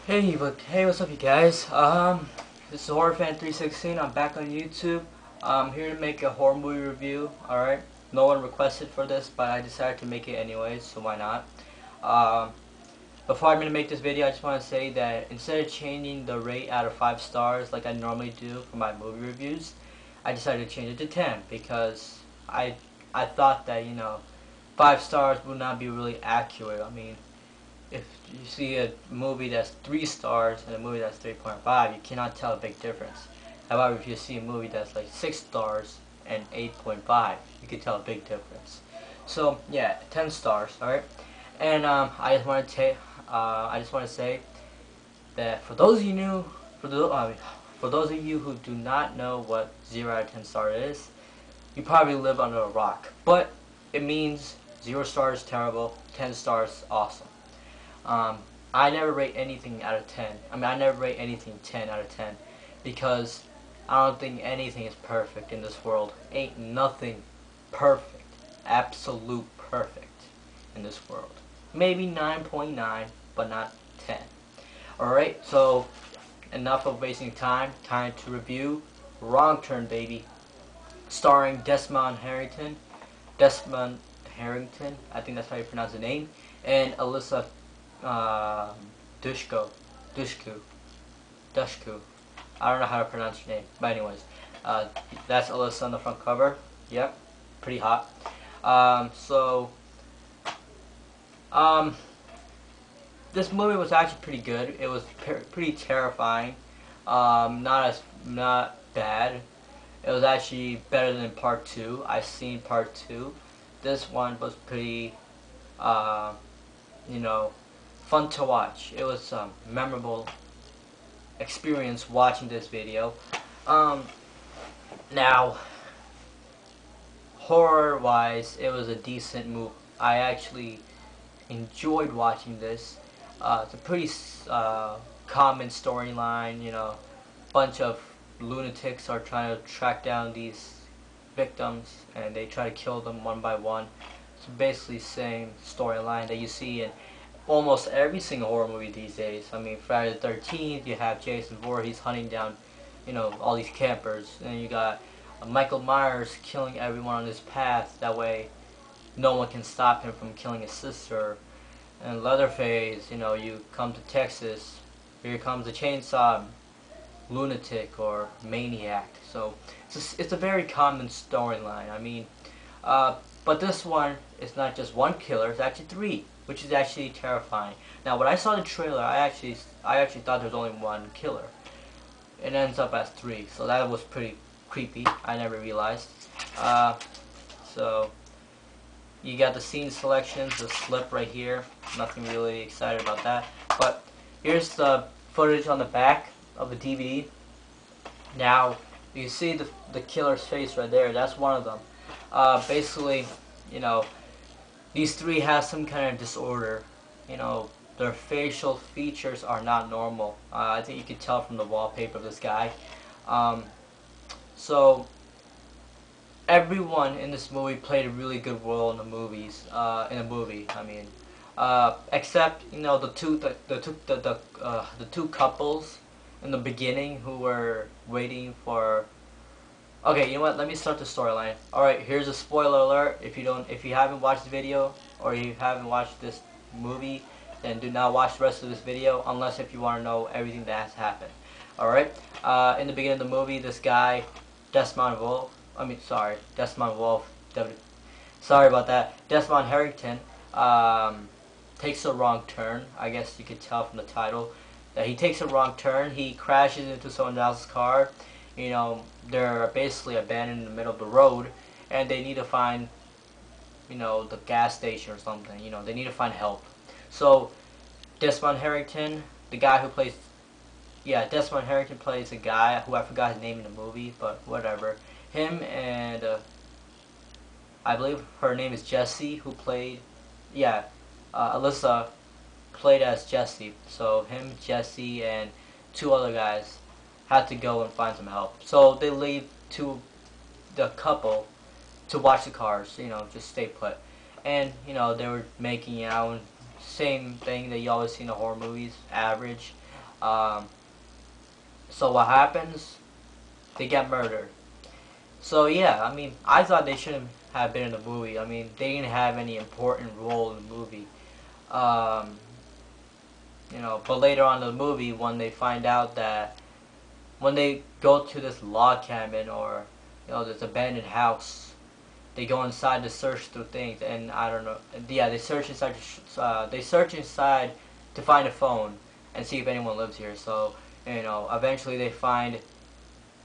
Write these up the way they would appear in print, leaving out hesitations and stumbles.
Hey, what's up, you guys? This is HorrorFan316. I'm back on YouTube. I'm here to make a horror movie review. All right. No one requested for this, but I decided to make it anyways, so why not? Um, Before I'm gonna make this video, I just want to say that instead of changing the rate out of 5 stars like I normally do for my movie reviews, I decided to change it to 10 because I thought that 5 stars would not be really accurate. I mean, if you see a movie that's 3 stars and a movie that's 3.5, you cannot tell a big difference. However, if you see a movie that's like 6 stars and 8.5, you can tell a big difference. So yeah, 10 stars, alright? And I just want to say that for those of you for those of you who do not know what 0 out of 10 star is, you probably live under a rock. But it means 0 stars terrible, 10 stars awesome. I never rate anything out of 10. I mean, I never rate anything 10 out of 10 because I don't think anything is perfect in this world. Ain't nothing perfect, absolute perfect in this world. Maybe 9.9, but not 10. Alright, so enough of wasting time. Time to review Wrongturn, baby. Starring Desmond Harrington. Desmond Harrington, I think that's how you pronounce the name. And Alyssa Dushku. I don't know how to pronounce your name, but anyways, that's Alyssa on the front cover. Yep, pretty hot. This movie was actually pretty good. It was pretty terrifying. Not bad. It was actually better than part 2. I've seen part 2. This one was pretty, fun to watch. It was a memorable experience watching this video. Now, horror-wise, it was a decent movie. I actually enjoyed watching this. It's a pretty common storyline. Bunch of lunatics are trying to track down these victims, and they try to kill them one by one. It's basically the same storyline that you see in almost every single horror movie these days. I mean, Friday the 13th, you have Jason Voorhees hunting down, all these campers. And you got Michael Myers killing everyone on his path. That way, no one can stop him from killing his sister. And Leatherface, you come to Texas, here comes a chainsaw lunatic or maniac. So it's a very common storyline. I mean, but this one is not just one killer; it's actually 3, which is actually terrifying. Now, when I saw the trailer, I actually thought there was only one killer. It ends up as 3, so that was pretty creepy. I never realized. So you got the scene selections, the slip right here. Nothing really excited about that. But here's the footage on the back of the DVD. Now you see the killer's face right there. That's one of them. Basically, these 3 have some kind of disorder. Their facial features are not normal. I think you can tell from the wallpaper of this guy. So everyone in this movie played a really good role in the movies. In a movie, I mean, except the two couples in the beginning who were waiting for. Okay, you know what? Let me start the storyline. All right, here's a spoiler alert. If you haven't watched the video or you haven't watched this movie, then do not watch the rest of this video unless if you want to know everything that has happened. All right. In the beginning of the movie, this guy, Desmond Wolf. Sorry about that. Desmond Harrington takes a wrong turn. I guess you could tell from the title that he takes a wrong turn. He crashes into someone else's car. They're basically abandoned in the middle of the road, and they need to find, the gas station or something. They need to find help. So, Desmond Harrington, the guy who plays, Desmond Harrington plays a guy who I forgot his name in the movie, but whatever. Him and, I believe her name is Jessie, who played, Alyssa played as Jessie. So him, Jessie, and 2 other guys had to go and find some help. So they leave to the couple to watch the cars, just stay put. And, they were making out, same thing that you always see in the horror movies, average. Um, so what happens? They get murdered. So yeah, I mean, I thought they shouldn't have been in the movie. I mean, they didn't have any important role in the movie. Um, but later on in the movie, when they find out that when they go to this log cabin or this abandoned house, they go inside to search through things, and I don't know. Yeah, they search inside. They search inside to find a phone and see if anyone lives here. So eventually they find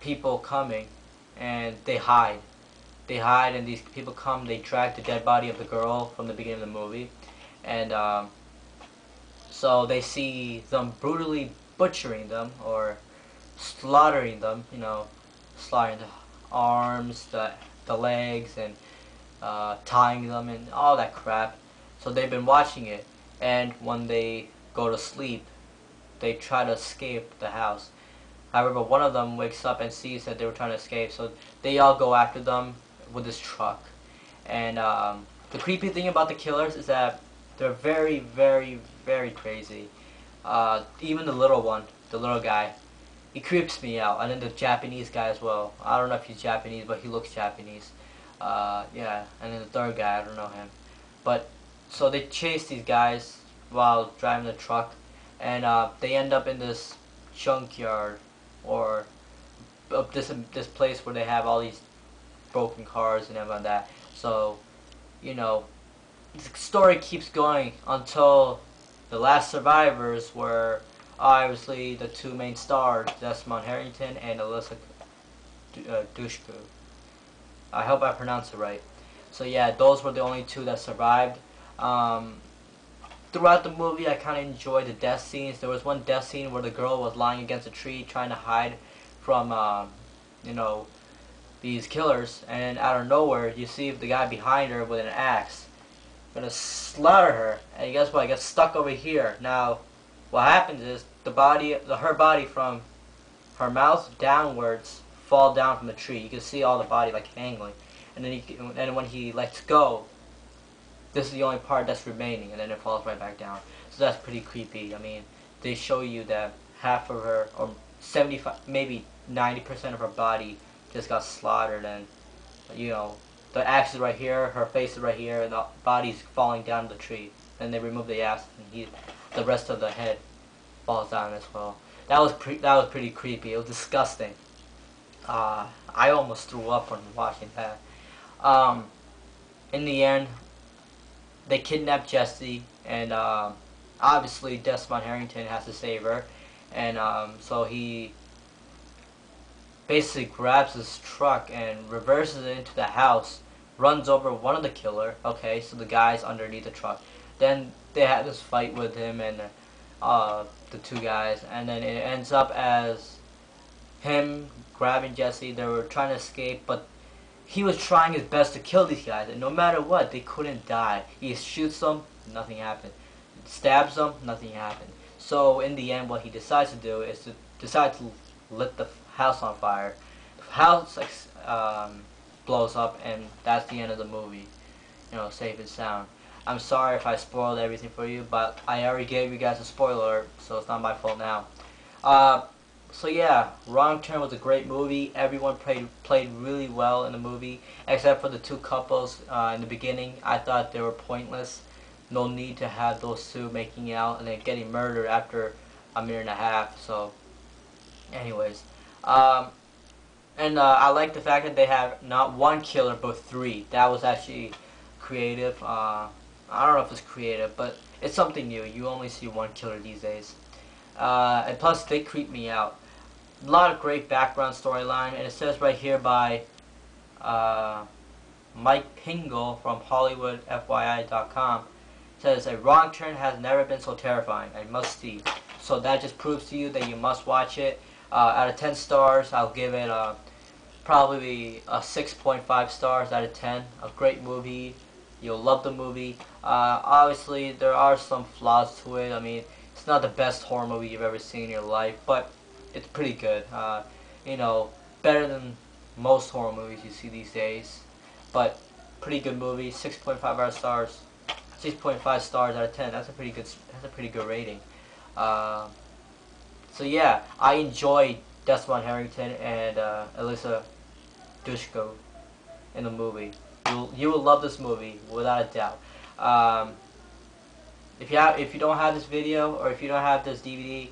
people coming, and they hide. They hide, and these people come. They drag the dead body of the girl from the beginning of the movie, and so they see them brutally butchering them or slaughtering them. Slaughtering the arms, the legs, and tying them and all that crap. So they've been watching it, and when they go to sleep, they try to escape the house. However, one of them wakes up and sees that they were trying to escape, so they all go after them with this truck. And the creepy thing about the killers is that they're very, very, very crazy. Even the little one, the little guy, he creeps me out. And then the Japanese guy as well. I don't know if he's Japanese, but he looks Japanese. Yeah, and then the third guy, I don't know him. But, so they chase these guys while driving the truck, and they end up in this junkyard, or this place where they have all these broken cars and everything like that. So, the story keeps going until the last survivors were obviously the two main stars, Desmond Harrington and Alyssa Dushku. I hope I pronounced it right. So yeah, those were the only two that survived. Throughout the movie, I kind of enjoyed the death scenes. There was one death scene where the girl was lying against a tree trying to hide from, these killers, and out of nowhere, you see the guy behind her with an axe, gonna slaughter her. And guess what? I gets stuck over here. Now, what happens is her body from her mouth downwards fall down from the tree. You can see all the body like hanging, and then when he lets go, this is the only part that's remaining, and then it falls right back down. So that's pretty creepy. I mean, they show you that half of her, or 75, maybe 90% of her body just got slaughtered, and the axe is right here, her face is right here, and the body's falling down the tree. Then they remove the axe, and the rest of the head falls down as well. That was pretty creepy. It was disgusting. I almost threw up when watching that. In the end, they kidnap Jessie, and obviously Desmond Harrington has to save her, and so he basically grabs his truck and reverses it into the house, runs over one of the killer. Okay, so the guy's underneath the truck. Then they had this fight with him and the two guys, and then it ends up as him grabbing Jessie. They were trying to escape, but he was trying his best to kill these guys, and no matter what, they couldn't die. He shoots them, nothing happened. Stabs them, nothing happened. So in the end, what he decides to do is to lit the house on fire. The house blows up, and that's the end of the movie. Safe and sound. I'm sorry if I spoiled everything for you, but I already gave you guys a spoiler, so it's not my fault now. So yeah, Wrongturn was a great movie. Everyone played really well in the movie, except for the two couples in the beginning. I thought they were pointless. No need to have those two making out and then getting murdered after a minute and a half. So, anyways, and I like the fact that they have not one killer but three. That was actually creative. I don't know if it's creative, but it's something new. You only see one killer these days. And plus, they creep me out. A lot of great background storyline, and it says right here by Mike Pingle from HollywoodFYI.com. Says a wrong turn has never been so terrifying. I must see. So that just proves to you that you must watch it. Out of 10 stars, I'll give it probably a 6.5 stars out of 10. A great movie. You'll love the movie. Obviously, there are some flaws to it. I mean, it's not the best horror movie you've ever seen in your life, but it's pretty good. Better than most horror movies you see these days. But pretty good movie. 6.5 out of stars. 6.5 stars out of 10. That's a pretty good rating. So yeah, I enjoyed Desmond Harrington and Alyssa Dushko in the movie. You will love this movie without a doubt. Um, if you don't have this video, or if you don't have this DVD,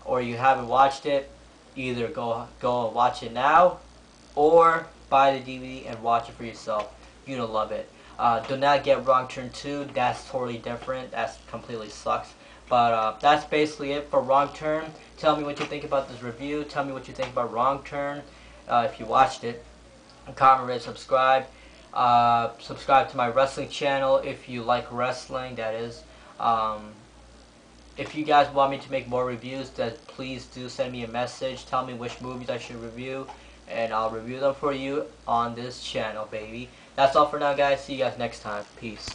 or you haven't watched it, either go and watch it now, or buy the DVD and watch it for yourself. You're gonna love it. Do not get Wrongturn 2. That's totally different. That's completely sucks. But that's basically it for Wrongturn. Tell me what you think about this review. Tell me what you think about Wrongturn. If you watched it, comment, rate, subscribe. Subscribe to my wrestling channel if you like wrestling. That is. If you guys want me to make more reviews, then please do send me a message. Tell me which movies I should review, and I'll review them for you on this channel, baby. That's all for now, guys. See you guys next time. Peace.